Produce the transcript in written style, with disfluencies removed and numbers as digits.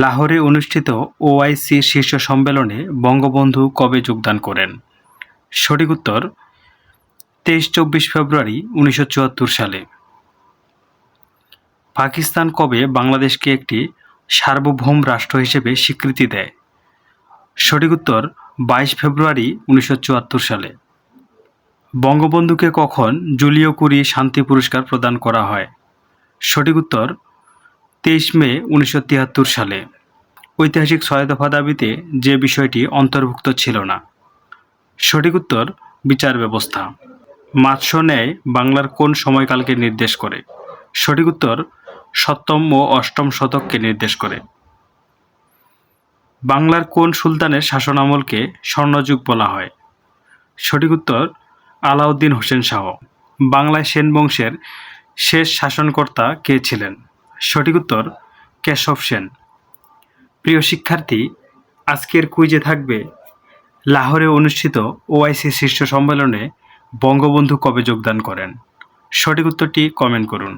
লাহোরে অনুষ্ঠিত ওআইসি শীর্ষ সম্মেলনে বঙ্গবন্ধু কবে যোগদান করেন? সঠিক উত্তর 23-24 ফেব্রুয়ারি 1974 সালে। পাকিস্তান কবে বাংলাদেশকে একটি সার্বভৌম রাষ্ট্র হিসেবে স্বীকৃতি দেয়? সঠিক উত্তর 22 ফেব্রুয়ারি 1974 সালে। বঙ্গবন্ধুকে কখন জুলিও কুরি শান্তি পুরস্কার প্রদান করা হয়? সঠিক উত্তর 23 মে 1973 সালে। ঐতিহাসিক 6 দফা দাবিতে যে বিষয়টি অন্তর্ভুক্ত ছিল না? সঠিক উত্তর বিচার ব্যবস্থা। মাৎস্য ন্যায় বাংলার কোন সময়কালকে নির্দেশ করে? সঠিক উত্তর 7ম ও 8ম শতককে নির্দেশ করে। বাংলার কোন সুলতানের শাসনামলকে স্বর্ণযুগ বলা হয়? সঠিক উত্তর আলাউদ্দিন হোসেন শাহ। বাংলায় সেন বংশের শেষ শাসনকর্তা কে ছিলেন? সঠিক উত্তর কেশব সেন। প্রিয় শিক্ষার্থী, আজকের কুইজে থাকবে লাহোরে অনুষ্ঠিত ওআইসি শীর্ষ সম্মেলনে বঙ্গবন্ধু কবে যোগদান করেন? সঠিক উত্তরটি কমেন্ট করুন।